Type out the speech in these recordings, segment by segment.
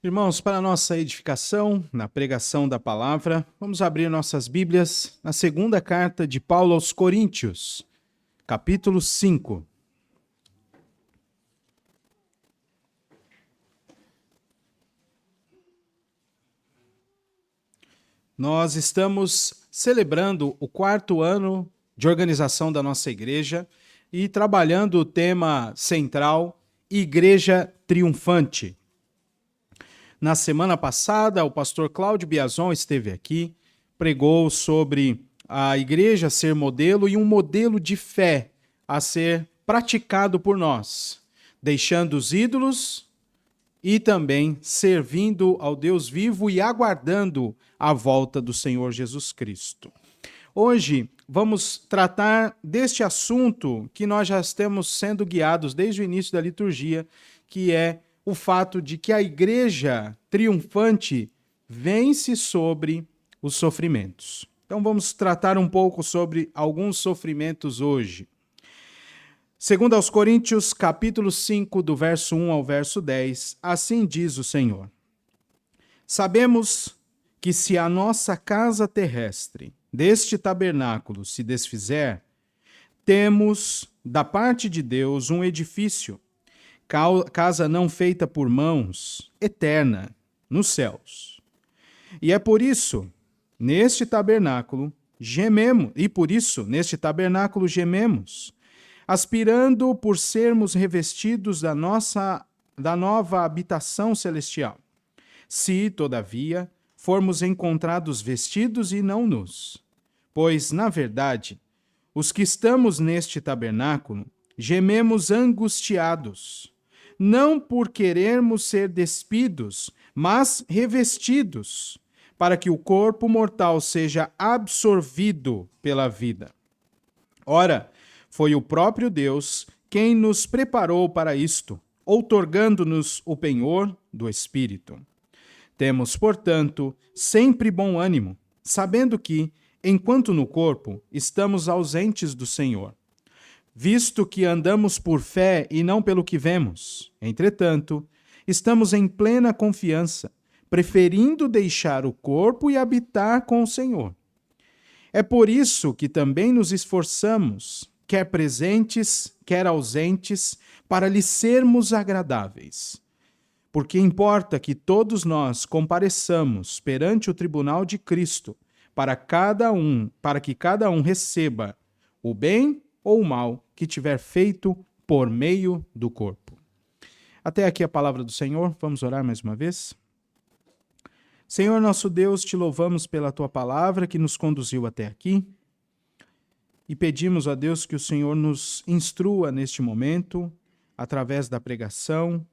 Irmãos, para a nossa edificação, na pregação da palavra, vamos abrir nossas Bíblias na segunda carta de Paulo aos Coríntios, capítulo 5. Nós estamos celebrando o quarto ano de organização da nossa igreja e trabalhando o tema central, Igreja Triunfante. Na semana passada, o pastor Cláudio Biazon esteve aqui, pregou sobre a igreja ser modelo e um modelo de fé a ser praticado por nós, deixando os ídolos e também servindo ao Deus vivo e aguardando a volta do Senhor Jesus Cristo. Hoje vamos tratar deste assunto que nós já estamos sendo guiados desde o início da liturgia, que é o fato de que a igreja triunfante vence sobre os sofrimentos. Então vamos tratar um pouco sobre alguns sofrimentos hoje. Segundo aos Coríntios, capítulo 5, do verso 1 ao verso 10, assim diz o Senhor: Sabemos que se a nossa casa terrestre deste tabernáculo se desfizer, temos da parte de Deus um edifício, casa não feita por mãos, eterna, nos céus. E é por isso, neste tabernáculo, gememos, aspirando por sermos revestidos da nova habitação celestial. Se, todavia, formos encontrados vestidos e não nus. Pois, na verdade, os que estamos neste tabernáculo, gememos angustiados, não por querermos ser despidos, mas revestidos, para que o corpo mortal seja absorvido pela vida. Ora, foi o próprio Deus quem nos preparou para isto, outorgando-nos o penhor do Espírito. Temos, portanto, sempre bom ânimo, sabendo que, enquanto no corpo, estamos ausentes do Senhor, visto que andamos por fé e não pelo que vemos. Entretanto, estamos em plena confiança, preferindo deixar o corpo e habitar com o Senhor. É por isso que também nos esforçamos, quer presentes, quer ausentes, para lhe sermos agradáveis. Porque importa que todos nós compareçamos perante o tribunal de Cristo, para que cada um receba o bem ou o mal que tiver feito por meio do corpo. Até aqui a palavra do Senhor. Vamos orar mais uma vez? Senhor nosso Deus, te louvamos pela tua palavra que nos conduziu até aqui e pedimos a Deus que o Senhor nos instrua neste momento, através da pregação,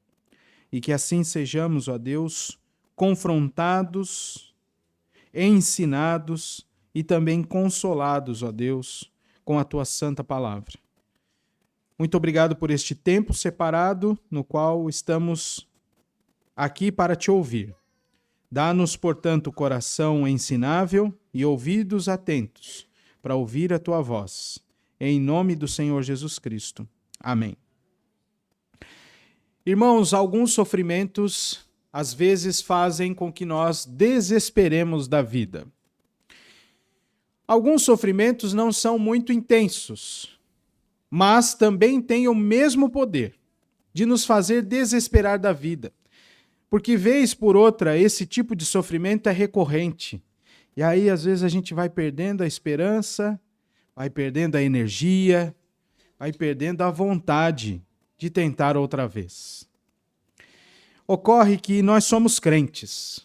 e que assim sejamos, ó Deus, confrontados, ensinados e também consolados, ó Deus, com a tua santa palavra. Muito obrigado por este tempo separado no qual estamos aqui para te ouvir. Dá-nos, portanto, coração ensinável e ouvidos atentos para ouvir a tua voz. Em nome do Senhor Jesus Cristo. Amém. Irmãos, alguns sofrimentos às vezes fazem com que nós desesperemos da vida. Alguns sofrimentos não são muito intensos, mas também têm o mesmo poder de nos fazer desesperar da vida. Porque, vez por outra, esse tipo de sofrimento é recorrente. E aí, às vezes, a gente vai perdendo a esperança, vai perdendo a energia, vai perdendo a vontade de tentar outra vez. Ocorre que nós somos crentes.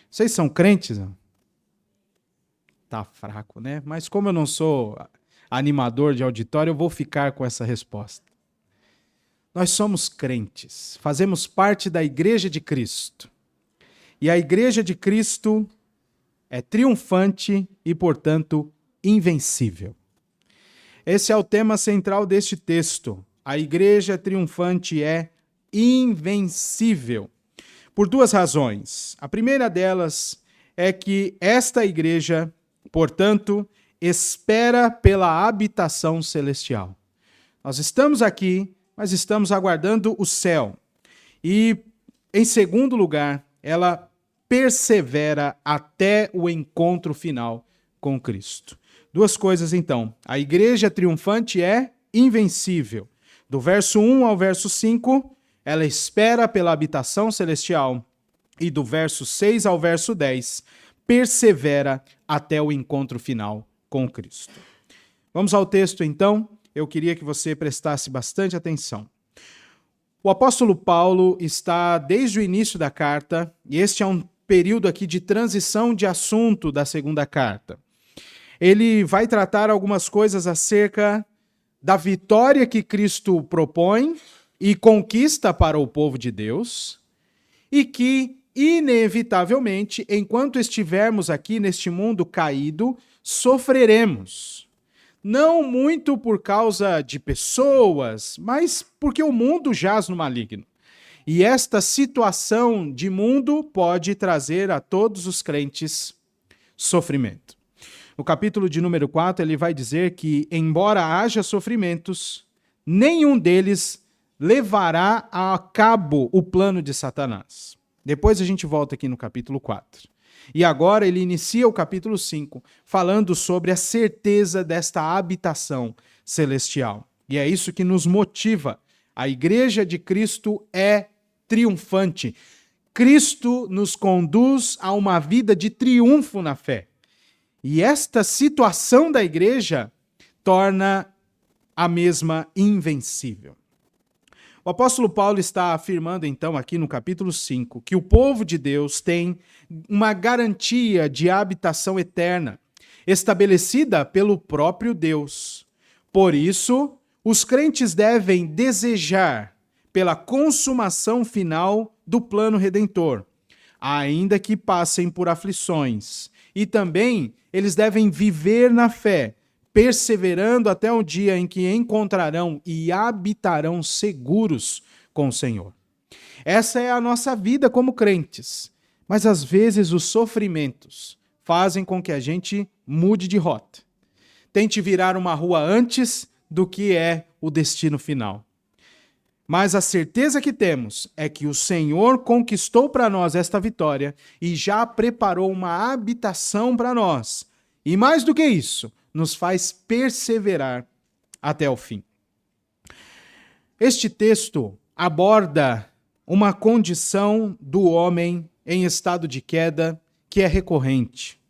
Vocês são crentes? Não? Tá fraco, né? Mas como eu não sou animador de auditório, eu vou ficar com essa resposta. Nós somos crentes, fazemos parte da Igreja de Cristo. E a Igreja de Cristo é triunfante e, portanto, invencível. Esse é o tema central deste texto. A Igreja triunfante é invencível. Por duas razões. A primeira delas é que esta Igreja, portanto, espera pela habitação celestial. Nós estamos aqui, mas estamos aguardando o céu. E Em segundo lugar, ela persevera até o encontro final com Cristo. Duas coisas, então. A igreja triunfante é invencível. Do verso 1 ao verso 5, ela espera pela habitação celestial. E do verso 6 ao verso 10, persevera até o encontro final com Cristo. Vamos ao texto, então. Eu queria que você prestasse bastante atenção. O apóstolo Paulo está desde o início da carta, e este é um período aqui de transição de assunto da segunda carta. Ele vai tratar algumas coisas acerca da vitória que Cristo propõe e conquista para o povo de Deus, e que, inevitavelmente, enquanto estivermos aqui neste mundo caído, sofreremos. Não muito por causa de pessoas, mas porque o mundo jaz no maligno. E esta situação de mundo pode trazer a todos os crentes sofrimento. No capítulo de número 4, ele vai dizer que, embora haja sofrimentos, nenhum deles levará a cabo o plano de Satanás. Depois a gente volta aqui no capítulo 4. E agora ele inicia o capítulo 5, falando sobre a certeza desta habitação celestial. E é isso que nos motiva. A igreja de Cristo é triunfante. Cristo nos conduz a uma vida de triunfo na fé. E esta situação da igreja torna a mesma invencível. O apóstolo Paulo está afirmando, então, aqui no capítulo 5, que o povo de Deus tem uma garantia de habitação eterna, estabelecida pelo próprio Deus. Por isso, os crentes devem desejar pela consumação final do plano redentor, ainda que passem por aflições. E também eles devem viver na fé, perseverando até o dia em que encontrarão e habitarão seguros com o Senhor. Essa é a nossa vida como crentes, mas às vezes os sofrimentos fazem com que a gente mude de rota. Tente virar uma rua antes do que é o destino final. Mas a certeza que temos é que o Senhor conquistou para nós esta vitória e já preparou uma habitação para nós. E mais do que isso, nos faz perseverar até o fim. Este texto aborda uma condição do homem em estado de queda que é recorrente.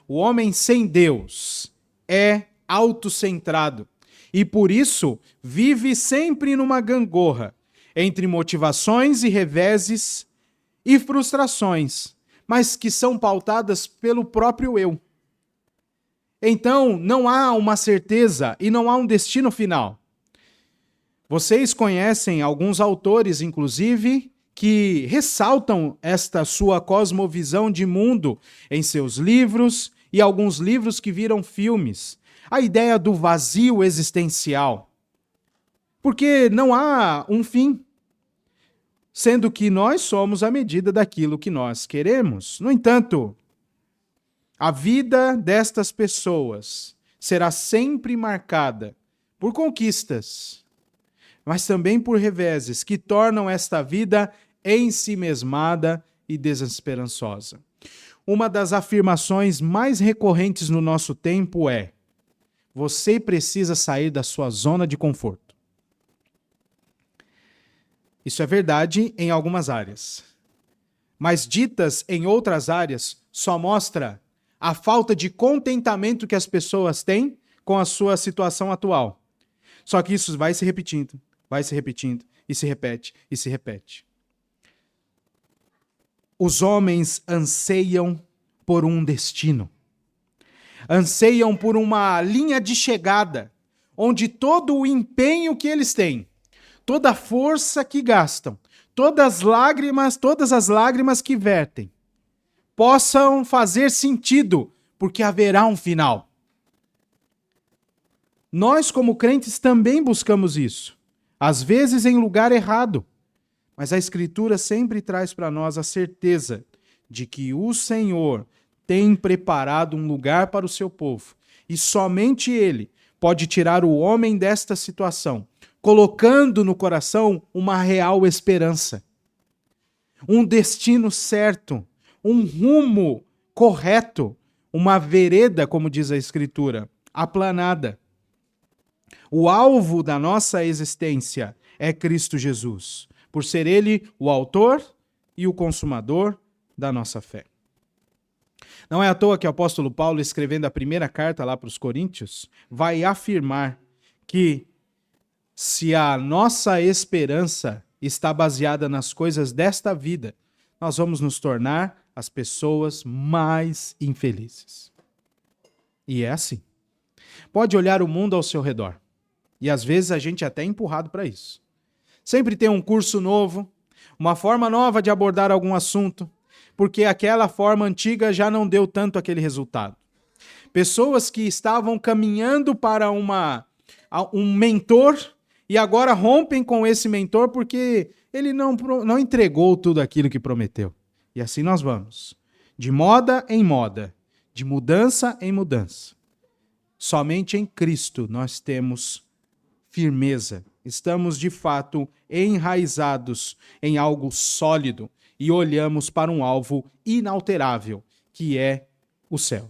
O homem sem Deus é autocentrado e, por isso, vive sempre numa gangorra entre motivações e reveses e frustrações, mas que são pautadas pelo próprio eu. Então, não há uma certeza e não há um destino final. Vocês conhecem alguns autores, inclusive, que ressaltam esta sua cosmovisão de mundo em seus livros e alguns livros que viram filmes. A ideia do vazio existencial. Porque não há um fim, sendo que nós somos a medida daquilo que nós queremos. No entanto, a vida destas pessoas será sempre marcada por conquistas, mas também por reveses que tornam esta vida ensimesmada e desesperançosa. Uma das afirmações mais recorrentes no nosso tempo é: você precisa sair da sua zona de conforto. Isso é verdade em algumas áreas, mas ditas em outras áreas só mostra a falta de contentamento que as pessoas têm com a sua situação atual. Só que isso vai se repetindo, e se repete, e se repete. Os homens anseiam por um destino. Anseiam por uma linha de chegada, onde todo o empenho que eles têm, toda a força que gastam, todas as lágrimas que vertem, possam fazer sentido, porque haverá um final. Nós, como crentes, também buscamos isso, às vezes em lugar errado, mas a Escritura sempre traz para nós a certeza de que o Senhor tem preparado um lugar para o seu povo, e somente Ele pode tirar o homem desta situação, colocando no coração uma real esperança. um destino certo, um rumo correto, uma vereda, como diz a Escritura, aplanada. O alvo da nossa existência é Cristo Jesus, por ser Ele o autor e o consumador da nossa fé. Não é à toa que o apóstolo Paulo, escrevendo a primeira carta lá para os Coríntios, vai afirmar que se a nossa esperança está baseada nas coisas desta vida, nós vamos nos tornar as pessoas mais infelizes. E é assim. Pode olhar o mundo ao seu redor. E às vezes a gente é até empurrado para isso. Sempre tem um curso novo, uma forma nova de abordar algum assunto, porque aquela forma antiga já não deu tanto aquele resultado. Pessoas que estavam caminhando para um mentor e agora rompem com esse mentor porque ele não entregou tudo aquilo que prometeu. E assim nós vamos, de moda em moda, de mudança em mudança. Somente em Cristo nós temos firmeza. Estamos, de fato, enraizados em algo sólido e olhamos para um alvo inalterável, que é o céu.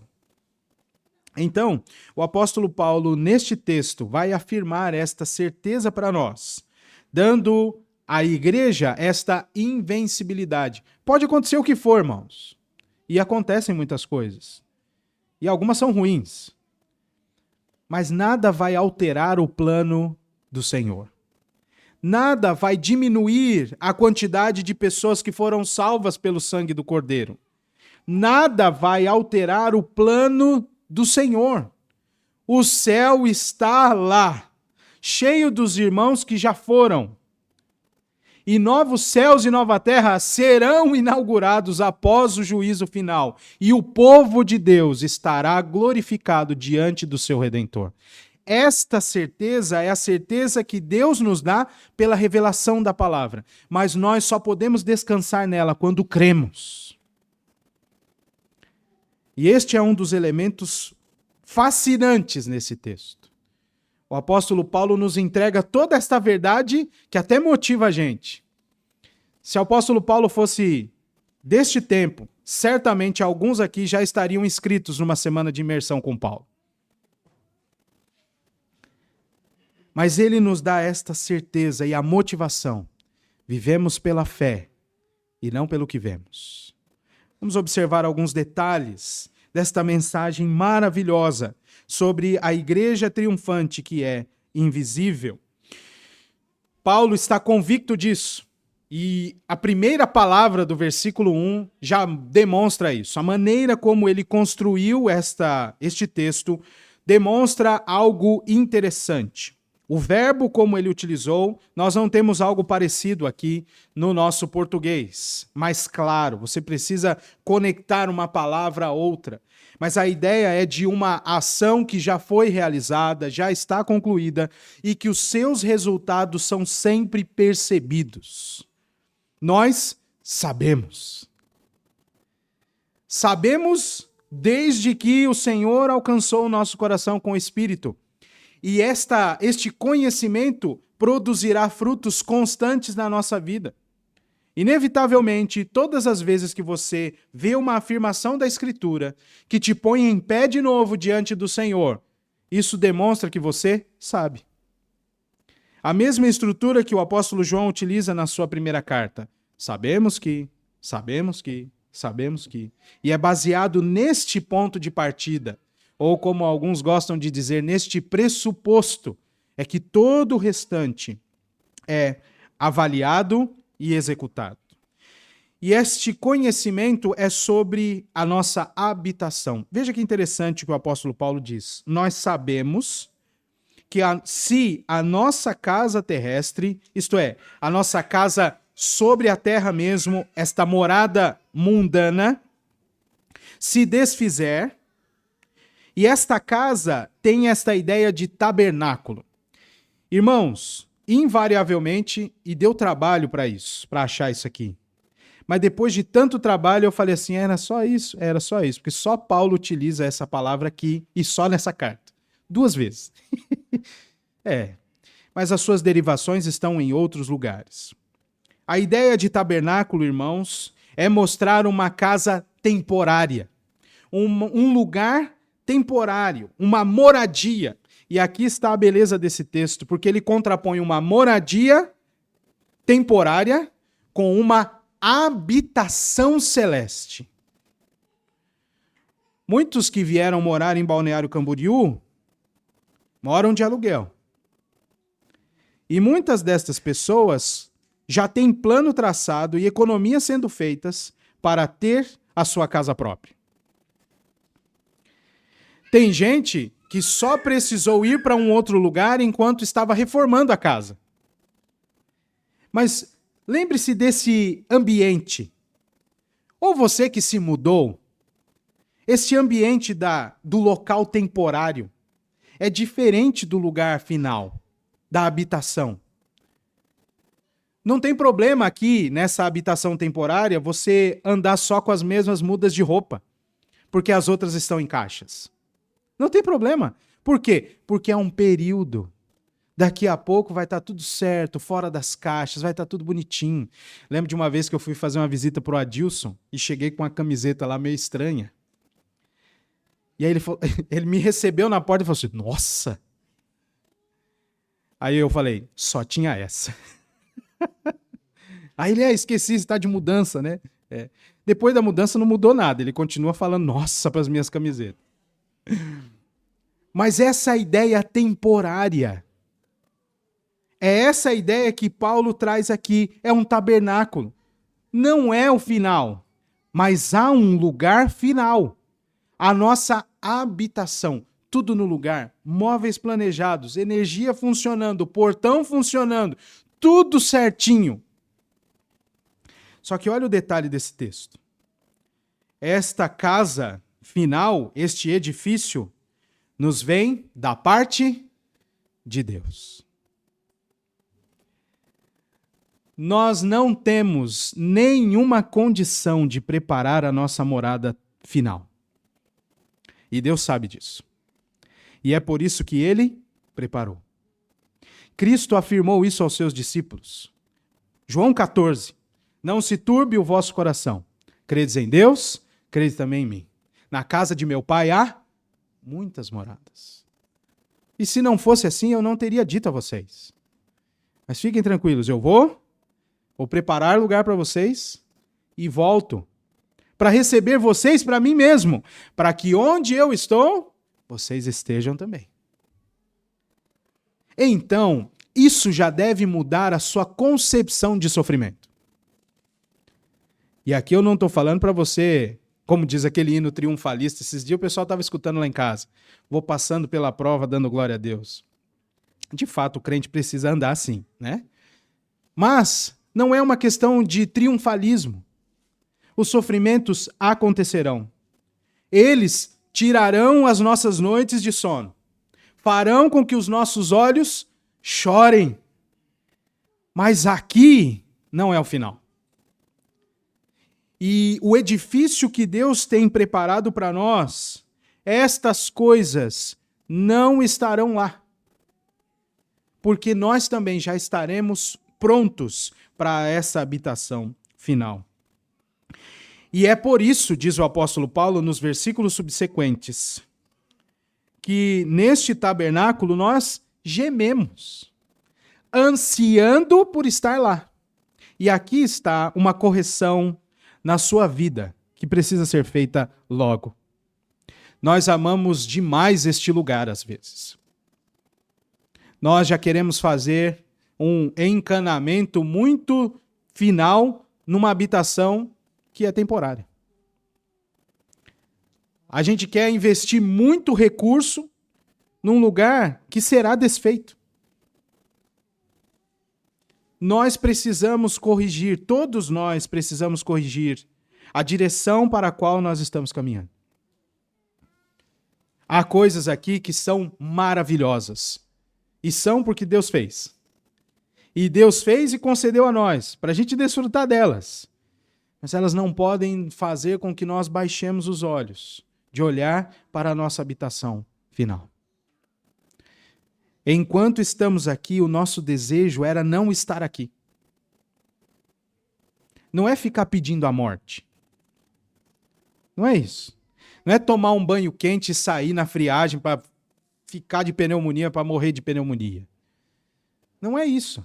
Então, o apóstolo Paulo, neste texto, vai afirmar esta certeza para nós, dando à igreja esta invencibilidade. Pode acontecer o que for, irmãos. E acontecem muitas coisas. E algumas são ruins. Mas nada vai alterar o plano do Senhor. Nada vai diminuir a quantidade de pessoas que foram salvas pelo sangue do Cordeiro. Nada vai alterar o plano do Senhor. O céu está lá, cheio dos irmãos que já foram. E novos céus e nova terra serão inaugurados após o juízo final. E o povo de Deus estará glorificado diante do seu Redentor. Esta certeza é a certeza que Deus nos dá pela revelação da palavra. Mas nós só podemos descansar nela quando cremos. E este é um dos elementos fascinantes nesse texto. O apóstolo Paulo nos entrega toda esta verdade que até motiva a gente. Se o apóstolo Paulo fosse deste tempo, certamente alguns aqui já estariam inscritos numa semana de imersão com Paulo. Mas ele nos dá esta certeza e a motivação. Vivemos pela fé e não pelo que vemos. Vamos observar alguns detalhes desta mensagem maravilhosa sobre a igreja triunfante que é invisível. Paulo está convicto disso. E a primeira palavra do versículo 1 já demonstra isso. A maneira como ele construiu este texto demonstra algo interessante. O verbo como ele utilizou, nós não temos algo parecido aqui no nosso português. Mas claro, você precisa conectar uma palavra a outra. Mas a ideia é de uma ação que já foi realizada, já está concluída e que os seus resultados são sempre percebidos. Nós sabemos. Sabemos desde que o Senhor alcançou o nosso coração com o Espírito. E este conhecimento produzirá frutos constantes na nossa vida. Inevitavelmente, todas as vezes que você vê uma afirmação da Escritura que te põe em pé de novo diante do Senhor, isso demonstra que você sabe. A mesma estrutura que o apóstolo João utiliza na sua primeira carta. Sabemos que. E é baseado neste ponto de partida, ou como alguns gostam de dizer, neste pressuposto, é que todo o restante é avaliado e executado. E este conhecimento é sobre a nossa habitação. Veja que interessante o que o apóstolo Paulo diz. Nós sabemos que se a nossa casa terrestre, isto é, a nossa casa sobre a terra mesmo, esta morada mundana, se desfizer, e esta casa tem esta ideia de tabernáculo. Irmãos, invariavelmente, e deu trabalho para isso, para achar isso aqui. Mas depois de tanto trabalho, eu falei assim, era só isso, porque só Paulo utiliza essa palavra aqui e só nessa carta. 2 vezes. Mas as suas derivações estão em outros lugares. A ideia de tabernáculo, irmãos, é mostrar uma casa temporária, um lugar temporário, uma moradia. E aqui está a beleza desse texto, porque ele contrapõe uma moradia temporária com uma habitação celeste. Muitos que vieram morar em Balneário Camboriú moram de aluguel. E muitas destas pessoas já têm plano traçado e economias sendo feitas para ter a sua casa própria. Tem gente que só precisou ir para um outro lugar enquanto estava reformando a casa. Mas lembre-se desse ambiente. Ou você que se mudou, esse ambiente do local temporário é diferente do lugar final, da habitação. Não tem problema aqui, nessa habitação temporária, você andar só com as mesmas mudas de roupa, porque as outras estão em caixas. Não tem problema. Por quê? Porque é um período. Daqui a pouco vai estar tudo certo, fora das caixas, vai estar tudo bonitinho. Lembro de uma vez que eu fui fazer uma visita pro Adilson e cheguei com uma camiseta lá meio estranha. E aí ele me recebeu na porta e falou assim, nossa! Aí eu falei, só tinha essa. Aí ele, esqueci, está de mudança, né? Depois da mudança não mudou nada, ele continua falando, nossa, para as minhas camisetas. Mas essa ideia temporária, é essa ideia que Paulo traz aqui, é um tabernáculo. Não é o final, mas há um lugar final. A nossa habitação, tudo no lugar, móveis planejados, energia funcionando, portão funcionando, tudo certinho. Só que olha o detalhe desse texto. Esta casa final, este edifício, nos vem da parte de Deus. Nós não temos nenhuma condição de preparar a nossa morada final. E Deus sabe disso. E é por isso que ele preparou. Cristo afirmou isso aos seus discípulos. João 14. Não se turbe o vosso coração. Credes em Deus, crede também em mim. Na casa de meu pai há muitas moradas. E se não fosse assim, eu não teria dito a vocês. Mas fiquem tranquilos, eu vou preparar lugar para vocês e volto para receber vocês para mim mesmo, para que onde eu estou, vocês estejam também. Então, isso já deve mudar a sua concepção de sofrimento. E aqui eu não estou falando para você, como diz aquele hino triunfalista, esses dias o pessoal estava escutando lá em casa, vou passando pela prova dando glória a Deus. De fato, o crente precisa andar assim, né? Mas não é uma questão de triunfalismo. Os sofrimentos acontecerão. Eles tirarão as nossas noites de sono. Farão com que os nossos olhos chorem. Mas aqui não é o final. E o edifício que Deus tem preparado para nós, estas coisas não estarão lá. Porque nós também já estaremos prontos para essa habitação final. E é por isso, diz o apóstolo Paulo nos versículos subsequentes, que neste tabernáculo nós gememos, ansiando por estar lá. E aqui está uma correção na sua vida, que precisa ser feita logo. Nós amamos demais este lugar às vezes. Nós já queremos fazer um encanamento muito final numa habitação que é temporária. A gente quer investir muito recurso num lugar que será desfeito. Nós precisamos corrigir, todos nós precisamos corrigir a direção para a qual nós estamos caminhando. Há coisas aqui que são maravilhosas. E são porque Deus fez. E Deus fez e concedeu a nós, para a gente desfrutar delas. Mas elas não podem fazer com que nós baixemos os olhos de olhar para a nossa habitação final. Enquanto estamos aqui, o nosso desejo era não estar aqui. não é ficar pedindo a morte. Não é isso. Não é tomar um banho quente e sair na friagem para ficar de pneumonia, para morrer de pneumonia. Não é isso.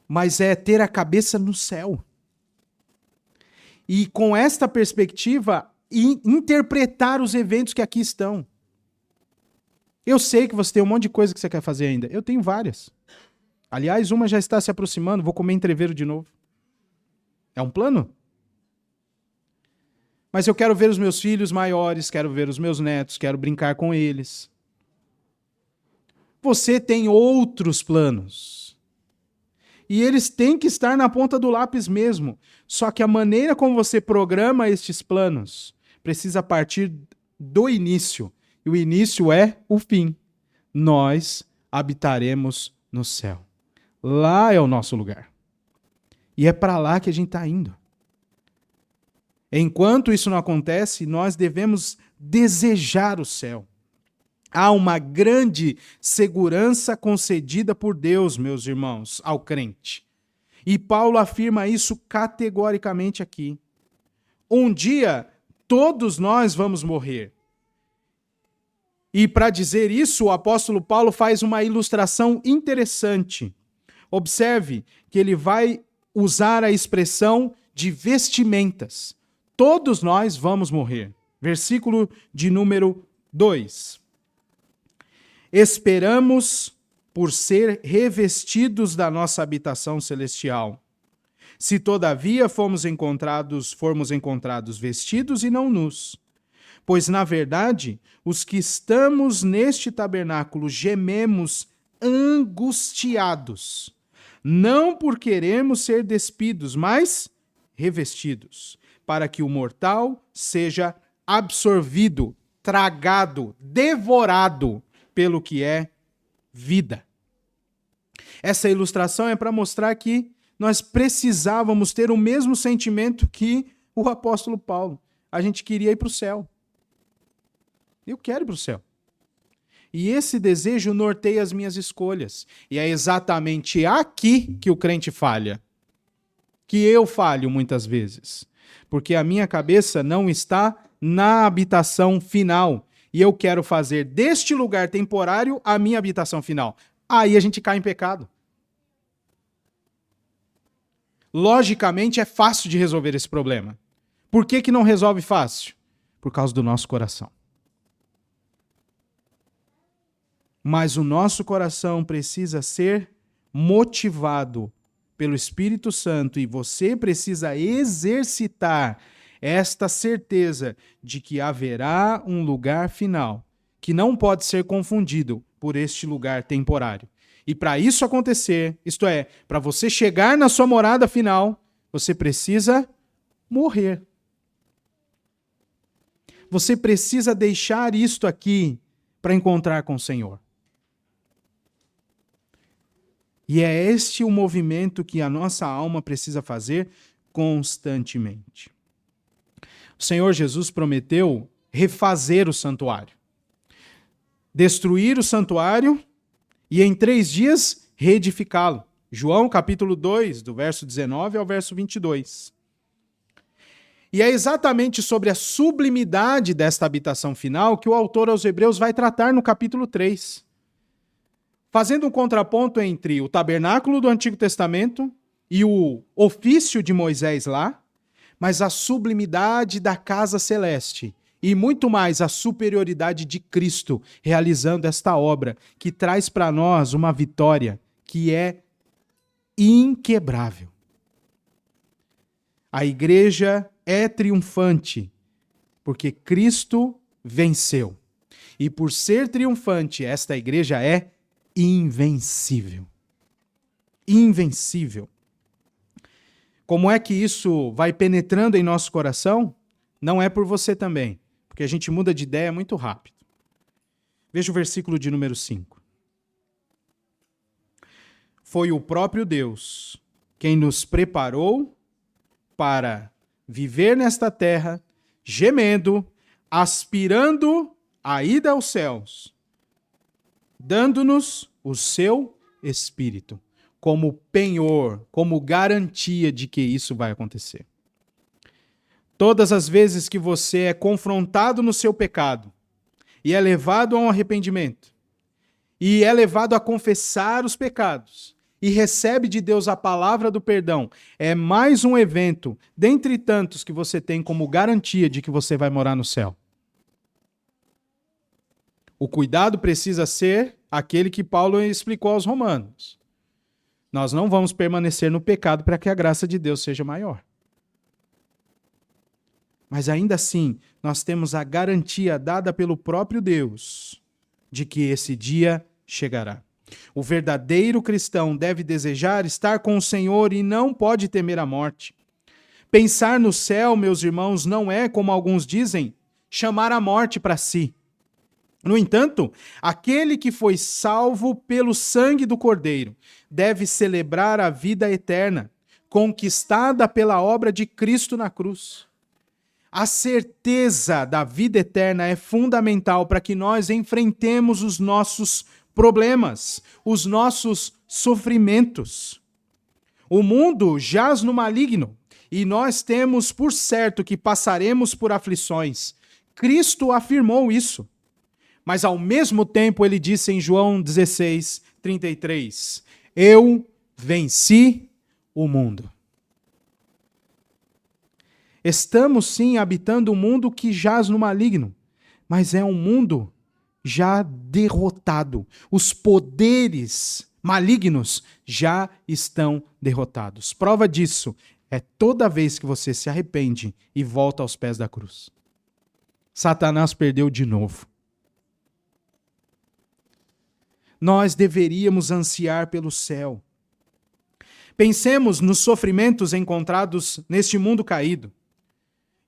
Mas é ter a cabeça no céu. E com esta perspectiva, interpretar os eventos que aqui estão. Eu sei que você tem um monte de coisa que você quer fazer ainda. Eu tenho várias. Aliás, uma já está se aproximando, vou comer entrevero de novo. É um plano? Mas eu quero ver os meus filhos maiores, quero ver os meus netos, quero brincar com eles. Você tem outros planos. E eles têm que estar na ponta do lápis mesmo. Só que a maneira como você programa estes planos precisa partir do início. E o início é o fim. Nós habitaremos no céu. Lá é o nosso lugar. E é para lá que a gente está indo. Enquanto isso não acontece, nós devemos desejar o céu. Há uma grande segurança concedida por Deus, meus irmãos, ao crente. E Paulo afirma isso categoricamente aqui. Um dia, todos nós vamos morrer. E para dizer isso, o apóstolo Paulo faz uma ilustração interessante. Observe que ele vai usar a expressão de vestimentas. Todos nós vamos morrer. Versículo de número 2. Esperamos por ser revestidos da nossa habitação celestial. Se todavia formos encontrados vestidos e não nus. Pois, na verdade, os que estamos neste tabernáculo gememos angustiados, não por querermos ser despidos, mas revestidos, para que o mortal seja absorvido, tragado, devorado pelo que é vida. Essa ilustração é para mostrar que nós precisávamos ter o mesmo sentimento que o apóstolo Paulo. A gente queria ir para o céu. Eu quero ir para o céu. E esse desejo norteia as minhas escolhas. E é exatamente aqui que o crente falha. Que eu falho muitas vezes. Porque a minha cabeça não está na habitação final. E eu quero fazer deste lugar temporário a minha habitação final. Aí a gente cai em pecado. Logicamente é fácil de resolver esse problema. Por que não resolve fácil? Por causa do nosso coração. Mas o nosso coração precisa ser motivado pelo Espírito Santo e você precisa exercitar esta certeza de que haverá um lugar final que não pode ser confundido por este lugar temporário. E para isso acontecer, isto é, para você chegar na sua morada final, você precisa morrer. Você precisa deixar isto aqui para encontrar com o Senhor. E é este o movimento que a nossa alma precisa fazer constantemente. O Senhor Jesus prometeu refazer o santuário. Destruir o santuário e em 3 dias reedificá-lo. João capítulo 2, do verso 19 ao verso 22. E é exatamente sobre a sublimidade desta habitação final que o autor aos Hebreus vai tratar no capítulo 3. Fazendo um contraponto entre o tabernáculo do Antigo Testamento e o ofício de Moisés lá, mas a sublimidade da casa celeste e muito mais a superioridade de Cristo realizando esta obra, que traz para nós uma vitória que é inquebrável. A igreja é triunfante porque Cristo venceu. E por ser triunfante, esta igreja é invencível. Invencível. Como é que isso vai penetrando em nosso coração? Não é por você também, porque a gente muda de ideia muito rápido. Veja o versículo de número 5. Foi o próprio Deus quem nos preparou para viver nesta terra, gemendo, aspirando a ida aos céus, dando-nos o seu Espírito. como penhor, como garantia de que isso vai acontecer. Todas as vezes que você é confrontado no seu pecado e é levado a um arrependimento, e é levado a confessar os pecados, e recebe de Deus a palavra do perdão, é mais um evento, dentre tantos que você tem como garantia de que você vai morar no céu. O cuidado precisa ser aquele que Paulo explicou aos romanos. Nós não vamos permanecer no pecado para que a graça de Deus seja maior. Mas ainda assim, nós temos a garantia dada pelo próprio Deus de que esse dia chegará. O verdadeiro cristão deve desejar estar com o Senhor e não pode temer a morte. Pensar no céu, meus irmãos, não é, como alguns dizem, chamar a morte para si. No entanto, aquele que foi salvo pelo sangue do Cordeiro deve celebrar a vida eterna, conquistada pela obra de Cristo na cruz. A certeza da vida eterna é fundamental para que nós enfrentemos os nossos problemas, os nossos sofrimentos. O mundo jaz no maligno e nós temos por certo que passaremos por aflições. Cristo afirmou isso. Mas ao mesmo tempo ele disse em João 16:33, eu venci o mundo. Estamos sim habitando um mundo que jaz no maligno, mas é um mundo já derrotado. Os poderes malignos já estão derrotados. Prova disso é toda vez que você se arrepende e volta aos pés da cruz. Satanás perdeu de novo. Nós deveríamos ansiar pelo céu. Pensemos nos sofrimentos encontrados neste mundo caído.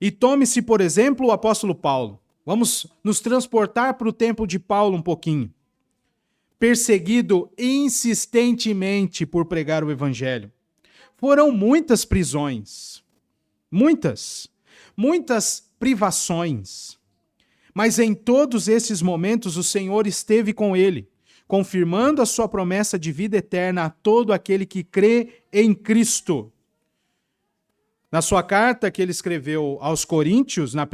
E tome-se, por exemplo, o apóstolo Paulo. Vamos nos transportar para o tempo de Paulo um pouquinho. Perseguido insistentemente por pregar o evangelho. Foram muitas prisões. Muitas privações. Mas em todos esses momentos o Senhor esteve com ele, confirmando a sua promessa de vida eterna a todo aquele que crê em Cristo. Na sua carta que ele escreveu aos Coríntios, na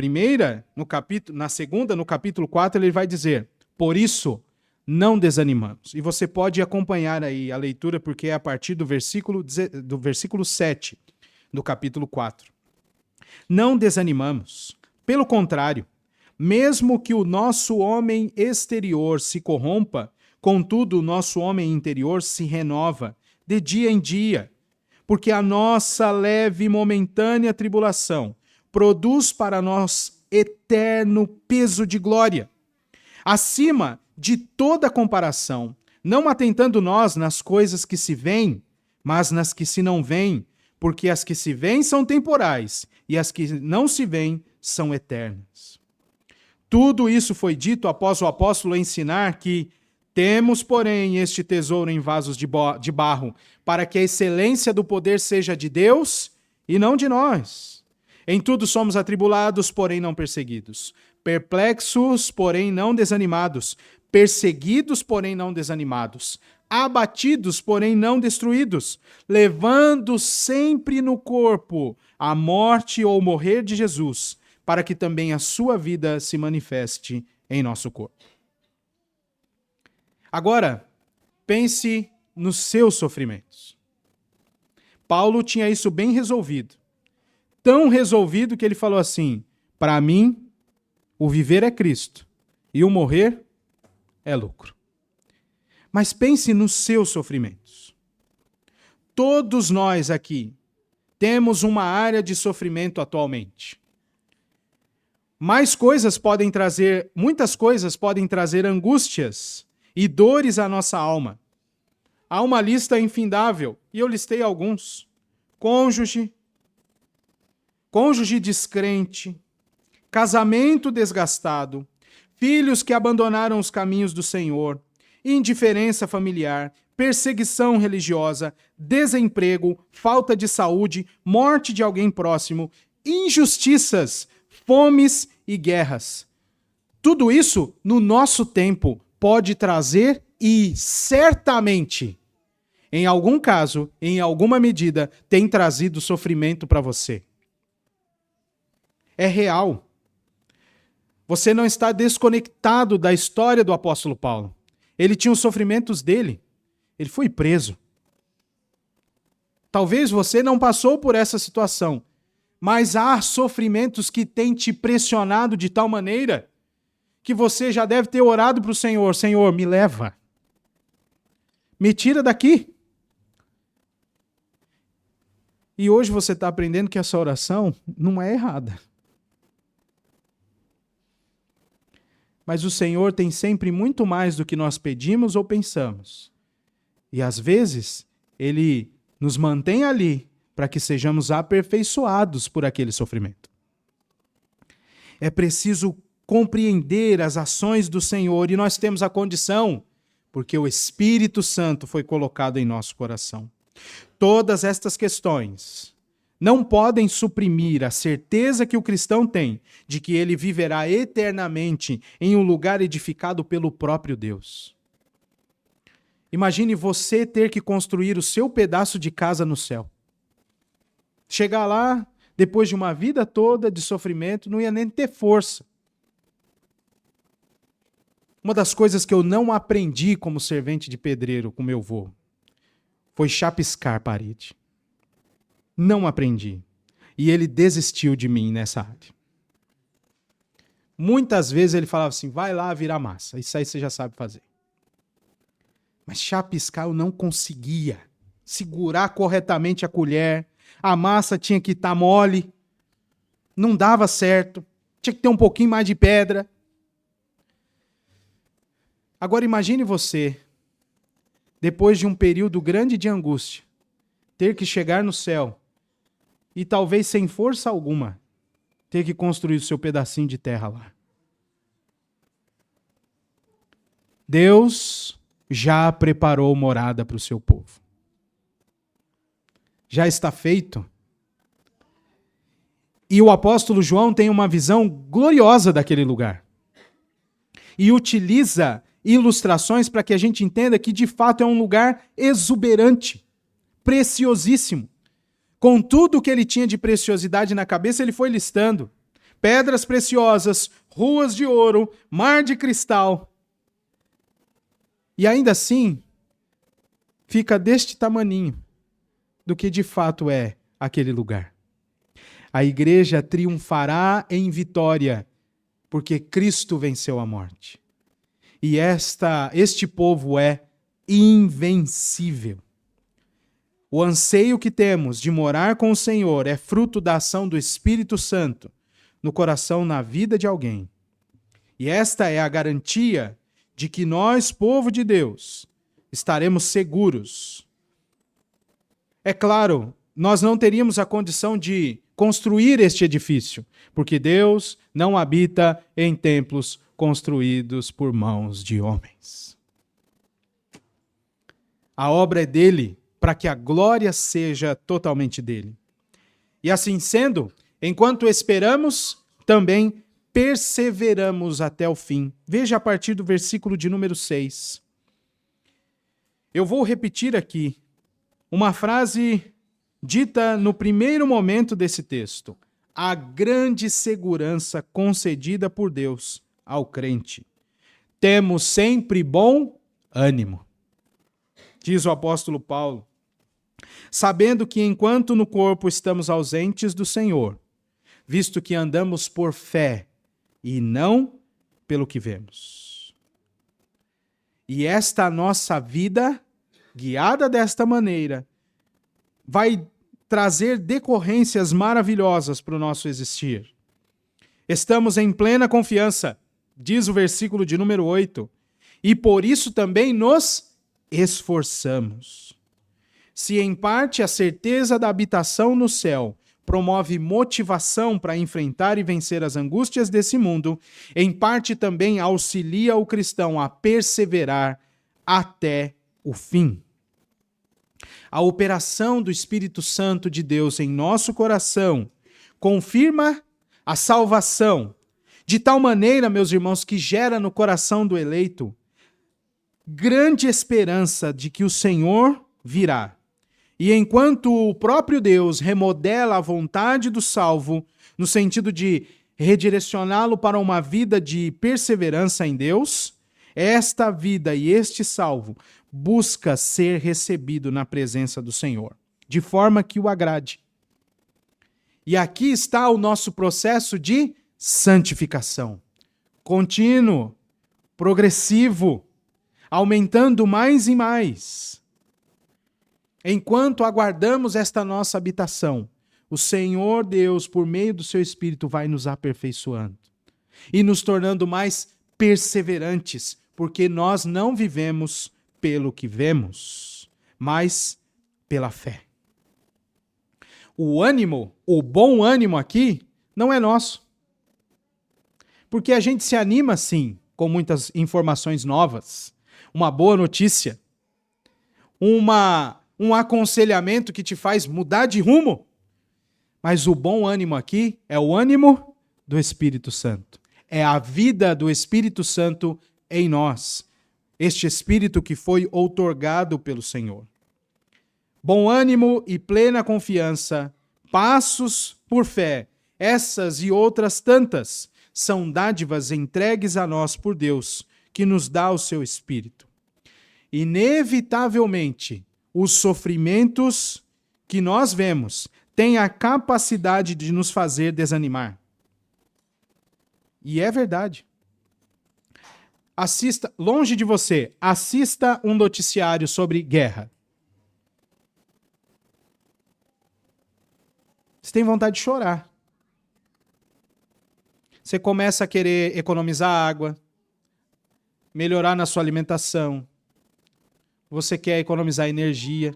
segunda, no capítulo 4, ele vai dizer, por isso, não desanimamos. E você pode acompanhar aí a leitura, porque é a partir do versículo 7, do capítulo 4. Não desanimamos. Pelo contrário, mesmo que o nosso homem exterior se corrompa, contudo, o nosso homem interior se renova de dia em dia, porque a nossa leve e momentânea tribulação produz para nós eterno peso de glória, acima de toda comparação, não atentando nós nas coisas que se veem, mas nas que se não veem, porque as que se veem são temporais e as que não se veem são eternas. Tudo isso foi dito após o apóstolo ensinar que temos, porém, este tesouro em vasos de barro, para que a excelência do poder seja de Deus e não de nós. Em tudo somos atribulados, porém não perseguidos. Perplexos, porém não desanimados. Perseguidos, porém não desanimados. Abatidos, porém não destruídos. Levando sempre no corpo a morte ou morrer de Jesus, para que também a sua vida se manifeste em nosso corpo. Agora, pense nos seus sofrimentos. Paulo tinha isso bem resolvido. Tão resolvido que ele falou assim, para mim, o viver é Cristo e o morrer é lucro. Mas pense nos seus sofrimentos. Todos nós aqui temos uma área de sofrimento atualmente. Muitas coisas podem trazer angústias e dores à nossa alma. Há uma lista infindável, e eu listei alguns. Cônjuge descrente, casamento desgastado, filhos que abandonaram os caminhos do Senhor, indiferença familiar, perseguição religiosa, desemprego, falta de saúde, morte de alguém próximo, injustiças, fomes e guerras. Tudo isso, no nosso tempo, pode trazer e certamente em algum caso, em alguma medida, tem trazido sofrimento para você. É real. Você não está desconectado da história do apóstolo Paulo. Ele tinha os sofrimentos dele. Ele foi preso. Talvez você não passou por essa situação, mas há sofrimentos que têm te pressionado de tal maneira que você já deve ter orado para o Senhor. Senhor, me leva. Me tira daqui. E hoje você está aprendendo que essa oração não é errada. Mas o Senhor tem sempre muito mais do que nós pedimos ou pensamos. E às vezes, Ele nos mantém ali para que sejamos aperfeiçoados por aquele sofrimento. É preciso compreender as ações do Senhor e nós temos a condição, porque o Espírito Santo foi colocado em nosso coração. Todas estas questões não podem suprimir a certeza que o cristão tem de que ele viverá eternamente em um lugar edificado pelo próprio Deus. Imagine você ter que construir o seu pedaço de casa no céu. Chegar lá, depois de uma vida toda de sofrimento, não ia nem ter força. Uma das coisas que eu não aprendi como servente de pedreiro com meu avô foi chapiscar parede. Não aprendi. E ele desistiu de mim nessa área. Muitas vezes ele falava assim, vai lá virar massa, isso aí você já sabe fazer. Mas chapiscar eu não conseguia. Segurar corretamente a colher, a massa tinha que estar mole, não dava certo, tinha que ter um pouquinho mais de pedra. Agora imagine você, depois de um período grande de angústia, ter que chegar no céu e talvez sem força alguma, ter que construir o seu pedacinho de terra lá. Deus já preparou morada para o seu povo. Já está feito. E o apóstolo João tem uma visão gloriosa daquele lugar. E utiliza ilustrações para que a gente entenda que de fato é um lugar exuberante, preciosíssimo. Com tudo que ele tinha de preciosidade na cabeça, ele foi listando. Pedras preciosas, ruas de ouro, mar de cristal. E ainda assim, fica deste tamaninho do que de fato é aquele lugar. A igreja triunfará em vitória, porque Cristo venceu a morte. E este povo é invencível. O anseio que temos de morar com o Senhor é fruto da ação do Espírito Santo no coração, na vida de alguém. E esta é a garantia de que nós, povo de Deus, estaremos seguros. É claro, nós não teríamos a condição de construir este edifício, porque Deus não habita em templos construídos por mãos de homens. A obra é dele, para que a glória seja totalmente dele. E assim sendo, enquanto esperamos, também perseveramos até o fim. Veja a partir do versículo de número 6. Eu vou repetir aqui uma frase dita no primeiro momento desse texto. A grande segurança concedida por Deus ao crente. Temos sempre bom ânimo. Diz o apóstolo Paulo, sabendo que enquanto no corpo estamos ausentes do Senhor, visto que andamos por fé e não pelo que vemos. E esta nossa vida, guiada desta maneira, vai trazer decorrências maravilhosas para o nosso existir. Estamos em plena confiança, diz o versículo de número 8, e por isso também nos esforçamos. Se em parte a certeza da habitação no céu promove motivação para enfrentar e vencer as angústias desse mundo, em parte também auxilia o cristão a perseverar até o fim. A operação do Espírito Santo de Deus em nosso coração confirma a salvação, de tal maneira, meus irmãos, que gera no coração do eleito grande esperança de que o Senhor virá. E enquanto o próprio Deus remodela a vontade do salvo, no sentido de redirecioná-lo para uma vida de perseverança em Deus, esta vida e este salvo busca ser recebido na presença do Senhor, de forma que o agrade. E aqui está o nosso processo de santificação, contínuo, progressivo, aumentando mais e mais. Enquanto aguardamos esta nossa habitação, o Senhor Deus, por meio do seu Espírito, vai nos aperfeiçoando e nos tornando mais perseverantes, porque nós não vivemos pelo que vemos, mas pela fé. O ânimo, o bom ânimo aqui, não é nosso. Porque a gente se anima, sim, com muitas informações novas, uma boa notícia, um aconselhamento que te faz mudar de rumo. Mas o bom ânimo aqui é o ânimo do Espírito Santo. É a vida do Espírito Santo em nós. Este Espírito que foi outorgado pelo Senhor. Bom ânimo e plena confiança, passos por fé, essas e outras tantas são dádivas entregues a nós por Deus, que nos dá o seu Espírito. Inevitavelmente, os sofrimentos que nós vemos têm a capacidade de nos fazer desanimar. E é verdade. Assista, longe de você, assista um noticiário sobre guerra. Você tem vontade de chorar. Você começa a querer economizar água, melhorar na sua alimentação. Você quer economizar energia.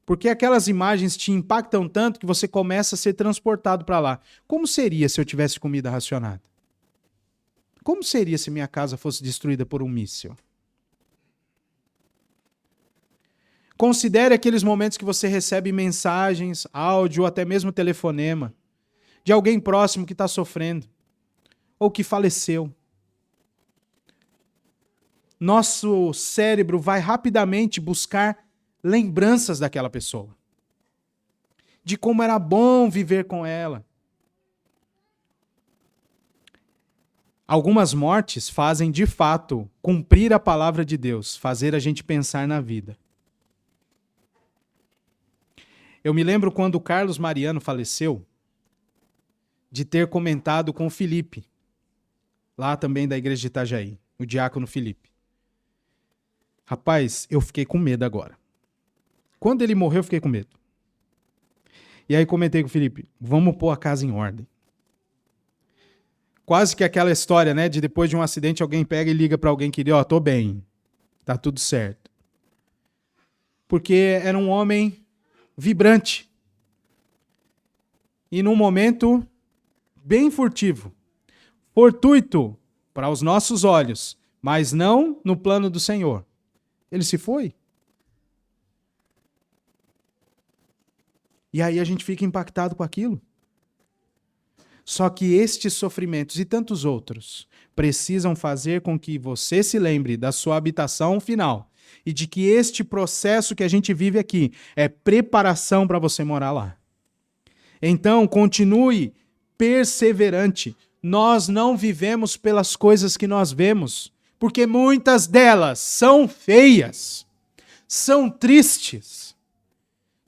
Porque aquelas imagens te impactam tanto que você começa a ser transportado para lá. Como seria se eu tivesse comida racionada? Como seria se minha casa fosse destruída por um míssil? Considere aqueles momentos que você recebe mensagens, áudio ou até mesmo telefonema de alguém próximo que está sofrendo ou que faleceu. Nosso cérebro vai rapidamente buscar lembranças daquela pessoa, de como era bom viver com ela. Algumas mortes fazem, de fato, cumprir a palavra de Deus, fazer a gente pensar na vida. Eu me lembro quando o Carlos Mariano faleceu, de ter comentado com o Felipe, lá também da igreja de Itajaí, o diácono Felipe. Rapaz, eu fiquei com medo agora. Quando ele morreu, eu fiquei com medo. E aí comentei com o Felipe, vamos pôr a casa em ordem. Quase que aquela história, né, de depois de um acidente alguém pega e liga para alguém que diz, ó, tô bem, tá tudo certo. Porque era um homem vibrante. E num momento bem furtivo, fortuito para os nossos olhos, mas não no plano do Senhor. Ele se foi. E aí a gente fica impactado com aquilo. Só que estes sofrimentos e tantos outros precisam fazer com que você se lembre da sua habitação final e de que este processo que a gente vive aqui é preparação para você morar lá. Então, continue perseverante. Nós não vivemos pelas coisas que nós vemos, porque muitas delas são feias, são tristes.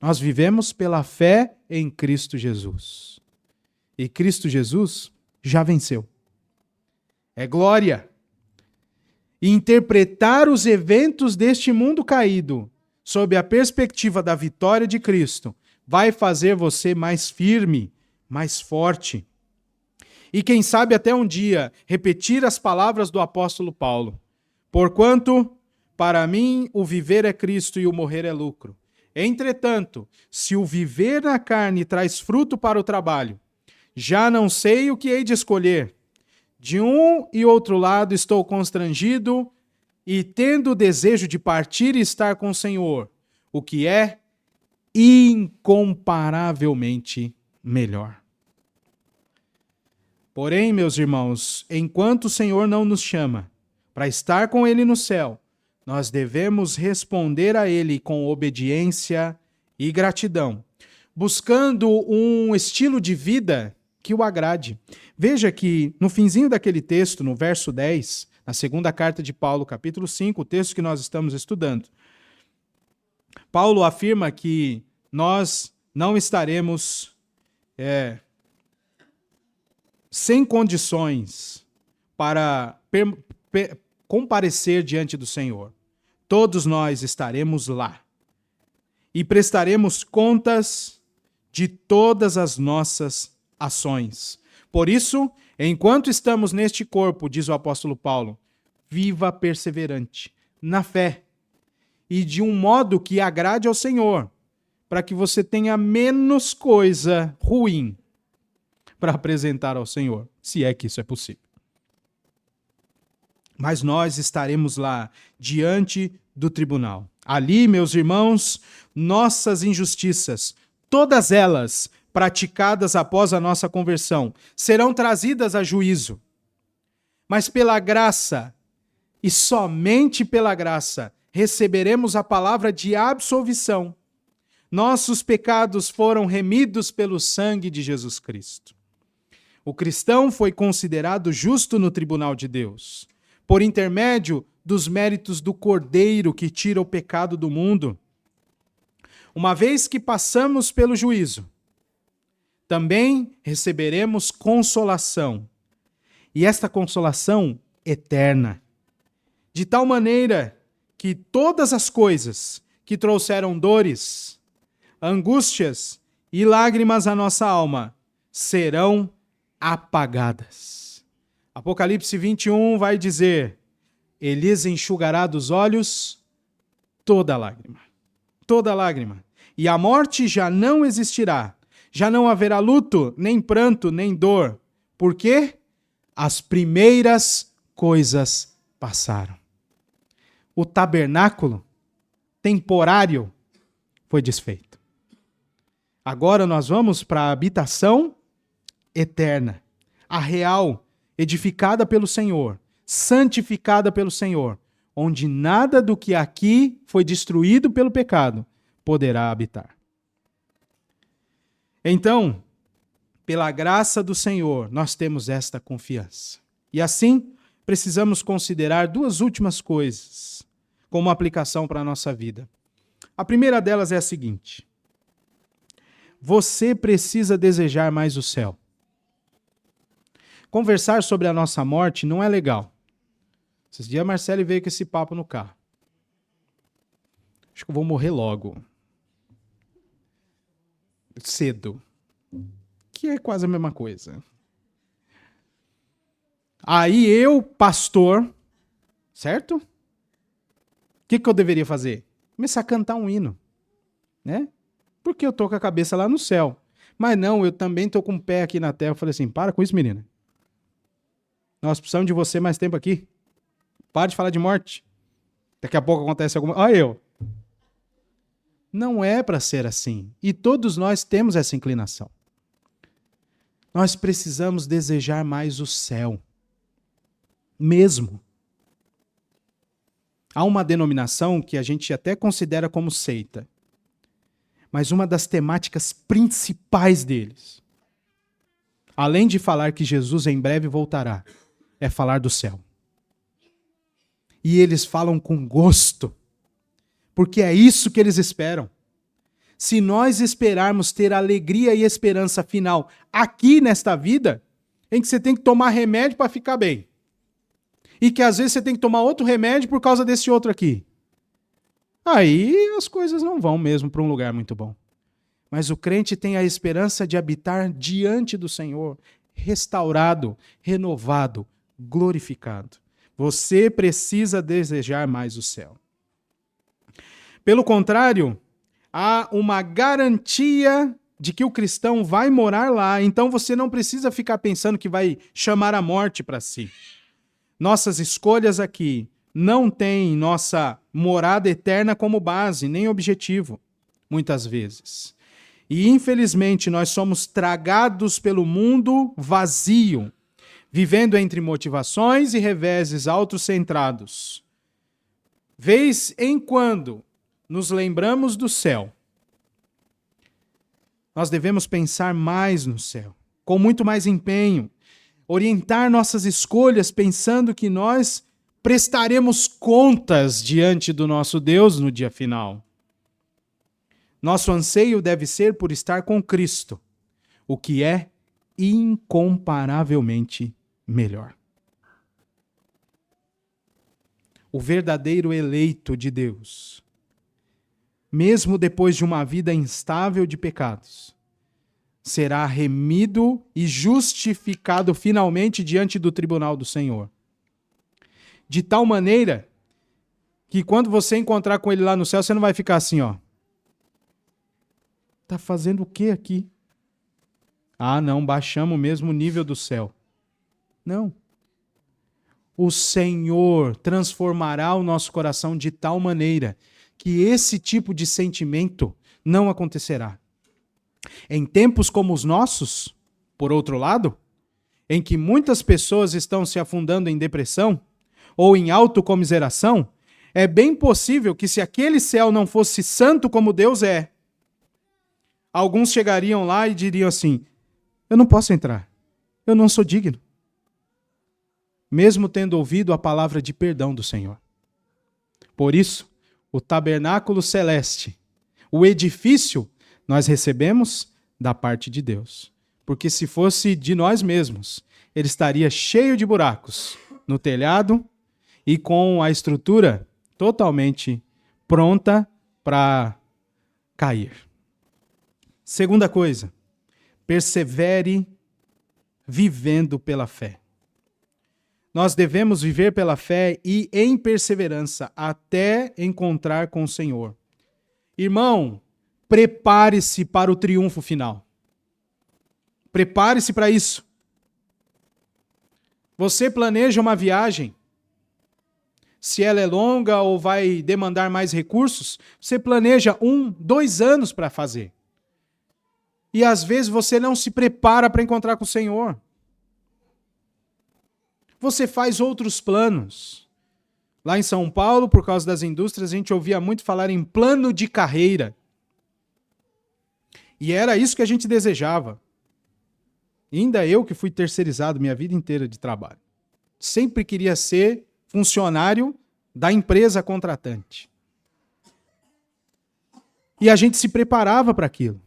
Nós vivemos pela fé em Cristo Jesus. E Cristo Jesus já venceu. É glória. E interpretar os eventos deste mundo caído sob a perspectiva da vitória de Cristo vai fazer você mais firme, mais forte. E quem sabe até um dia repetir as palavras do apóstolo Paulo. Porquanto, para mim, o viver é Cristo e o morrer é lucro. Entretanto, se o viver na carne traz fruto para o trabalho, já não sei o que hei de escolher. De um e outro lado estou constrangido e tendo o desejo de partir e estar com o Senhor, o que é incomparavelmente melhor. Porém, meus irmãos, enquanto o Senhor não nos chama para estar com Ele no céu, nós devemos responder a Ele com obediência e gratidão, buscando um estilo de vida que o agrade. Veja que no finzinho daquele texto, no verso 10, na segunda carta de Paulo, capítulo 5, o texto que nós estamos estudando, Paulo afirma que nós não estaremos sem condições para comparecer diante do Senhor. Todos nós estaremos lá e prestaremos contas de todas as nossas ações. Por isso, enquanto estamos neste corpo, diz o apóstolo Paulo, viva perseverante na fé e de um modo que agrade ao Senhor, para que você tenha menos coisa ruim para apresentar ao Senhor, se é que isso é possível. Mas nós estaremos lá, diante do tribunal. Ali, meus irmãos, nossas injustiças, todas elas praticadas após a nossa conversão, serão trazidas a juízo. Mas pela graça, e somente pela graça, receberemos a palavra de absolvição. Nossos pecados foram remidos pelo sangue de Jesus Cristo. O cristão foi considerado justo no tribunal de Deus, por intermédio dos méritos do Cordeiro que tira o pecado do mundo. Uma vez que passamos pelo juízo, também receberemos consolação, e esta consolação eterna, de tal maneira que todas as coisas que trouxeram dores, angústias e lágrimas à nossa alma serão apagadas. Apocalipse 21 vai dizer: Ele lhes enxugará dos olhos toda lágrima. Toda lágrima. E a morte já não existirá. Já não haverá luto, nem pranto, nem dor. Por quê? As primeiras coisas passaram. O tabernáculo temporário foi desfeito. Agora nós vamos para a habitação eterna, a real, edificada pelo Senhor, santificada pelo Senhor, onde nada do que aqui foi destruído pelo pecado poderá habitar. Então, pela graça do Senhor, nós temos esta confiança. E assim, precisamos considerar duas últimas coisas como aplicação para a nossa vida. A primeira delas é a seguinte: você precisa desejar mais o céu. Conversar sobre a nossa morte não é legal. Esses dias a Marcele veio com esse papo no carro. Acho que eu vou morrer logo. Cedo. Que é quase a mesma coisa. Aí eu, pastor, certo? O que eu deveria fazer? Começar a cantar um hino, né? Porque eu tô com a cabeça lá no céu. Mas não, eu também tô com o pé aqui na terra. Eu falei assim, para com isso, menina. Nós precisamos de você mais tempo aqui. Para de falar de morte. Daqui a pouco acontece alguma... Olha eu. Não é para ser assim. E todos nós temos essa inclinação. Nós precisamos desejar mais o céu. Mesmo. Há uma denominação que a gente até considera como seita. Mas uma das temáticas principais deles, além de falar que Jesus em breve voltará, é falar do céu. E eles falam com gosto, porque é isso que eles esperam. Se nós esperarmos ter alegria e esperança final aqui nesta vida, em que você tem que tomar remédio para ficar bem, e que às vezes você tem que tomar outro remédio por causa desse outro aqui, aí as coisas não vão mesmo para um lugar muito bom. Mas o crente tem a esperança de habitar diante do Senhor, restaurado, renovado, glorificado. Você precisa desejar mais o céu. Pelo contrário, há uma garantia de que o cristão vai morar lá, então você não precisa ficar pensando que vai chamar a morte para si. Nossas escolhas aqui não têm nossa morada eterna como base, nem objetivo, muitas vezes. E, infelizmente, nós somos tragados pelo mundo vazio, vivendo entre motivações e reveses autocentrados. vez em quando nos lembramos do céu, nós devemos pensar mais no céu, com muito mais empenho, orientar nossas escolhas pensando que nós prestaremos contas diante do nosso Deus no dia final. Nosso anseio deve ser por estar com Cristo, o que é incomparavelmente melhor. O verdadeiro eleito de Deus, mesmo depois de uma vida instável de pecados, será remido e justificado finalmente diante do tribunal do Senhor. De tal maneira que quando você encontrar com ele lá no céu, você não vai ficar assim, ó. Tá fazendo o que aqui? Ah, não, baixamos o mesmo nível do céu. Não. O Senhor transformará o nosso coração de tal maneira que esse tipo de sentimento não acontecerá. Em tempos como os nossos, por outro lado, em que muitas pessoas estão se afundando em depressão ou em autocomiseração, é bem possível que se aquele céu não fosse santo como Deus é, alguns chegariam lá e diriam assim: eu não posso entrar, eu não sou digno. Mesmo tendo ouvido a palavra de perdão do Senhor. Por isso, o tabernáculo celeste, o edifício, nós recebemos da parte de Deus. Porque se fosse de nós mesmos, ele estaria cheio de buracos no telhado e com a estrutura totalmente pronta para cair. Segunda coisa, persevere vivendo pela fé. Nós devemos viver pela fé e em perseverança até encontrar com o Senhor. Irmão, prepare-se para o triunfo final. Prepare-se para isso. Você planeja uma viagem. Se ela é longa ou vai demandar mais recursos, você planeja 1, 2 anos para fazer. E às vezes você não se prepara para encontrar com o Senhor. Você faz outros planos. Lá em São Paulo, por causa das indústrias, a gente ouvia muito falar em plano de carreira. E era isso que a gente desejava. Ainda eu que fui terceirizado minha vida inteira de trabalho. Sempre queria ser funcionário da empresa contratante. E a gente se preparava para aquilo.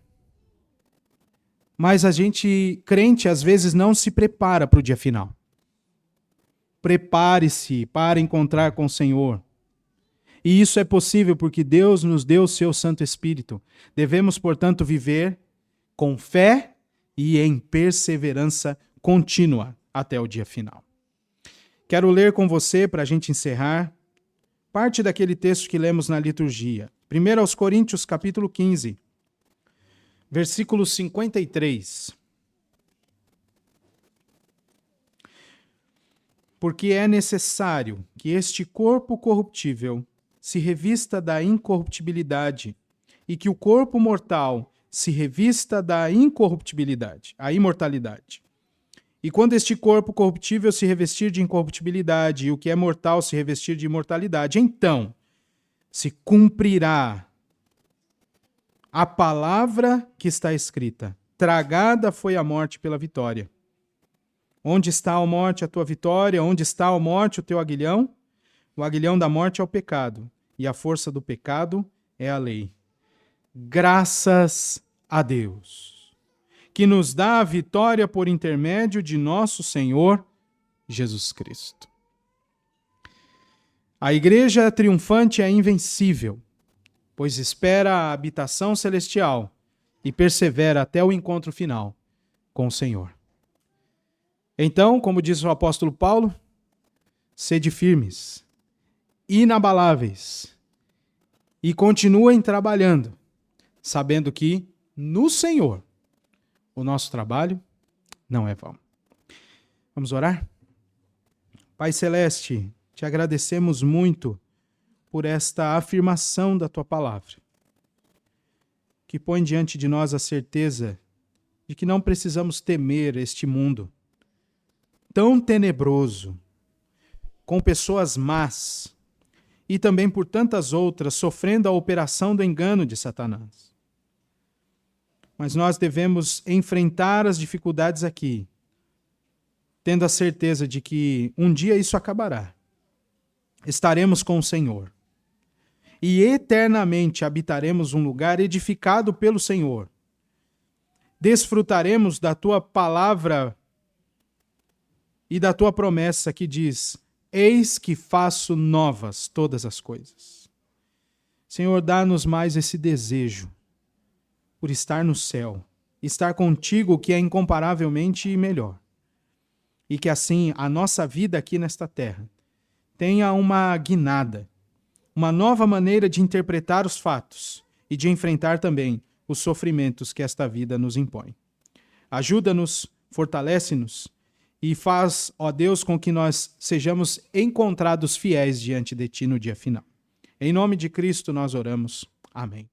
Mas a gente, crente, às vezes não se prepara para o dia final. Prepare-se para encontrar com o Senhor. E isso é possível porque Deus nos deu o seu Santo Espírito. Devemos, portanto, viver com fé e em perseverança contínua até o dia final. Quero ler com você, para a gente encerrar, parte daquele texto que lemos na liturgia. 1 aos Coríntios, capítulo 15, versículo 53. Porque é necessário que este corpo corruptível se revista da incorruptibilidade e que o corpo mortal se revista da incorruptibilidade, a imortalidade. E quando este corpo corruptível se revestir de incorruptibilidade e o que é mortal se revestir de imortalidade, então se cumprirá a palavra que está escrita: tragada foi a morte pela vitória. Onde está a morte, a tua vitória? Onde está a morte, o teu aguilhão? O aguilhão da morte é o pecado, e a força do pecado é a lei. Graças a Deus, que nos dá a vitória por intermédio de nosso Senhor Jesus Cristo. A igreja triunfante é invencível, pois espera a habitação celestial e persevera até o encontro final com o Senhor. Então, como diz o apóstolo Paulo, sede firmes, inabaláveis, e continuem trabalhando, sabendo que no Senhor o nosso trabalho não é vão. Vamos orar? Pai Celeste, te agradecemos muito por esta afirmação da tua palavra, que põe diante de nós a certeza de que não precisamos temer este mundo tão tenebroso, com pessoas más e também por tantas outras, sofrendo a operação do engano de Satanás. Mas nós devemos enfrentar as dificuldades aqui, tendo a certeza de que um dia isso acabará. Estaremos com o Senhor. E eternamente habitaremos um lugar edificado pelo Senhor. Desfrutaremos da tua palavra e da tua promessa que diz: eis que faço novas todas as coisas. Senhor, dá-nos mais esse desejo por estar no céu, estar contigo, que é incomparavelmente melhor. E que assim a nossa vida aqui nesta terra tenha uma guinada, uma nova maneira de interpretar os fatos e de enfrentar também os sofrimentos que esta vida nos impõe. Ajuda-nos, fortalece-nos e faz, ó Deus, com que nós sejamos encontrados fiéis diante de Ti no dia final. Em nome de Cristo nós oramos. Amém.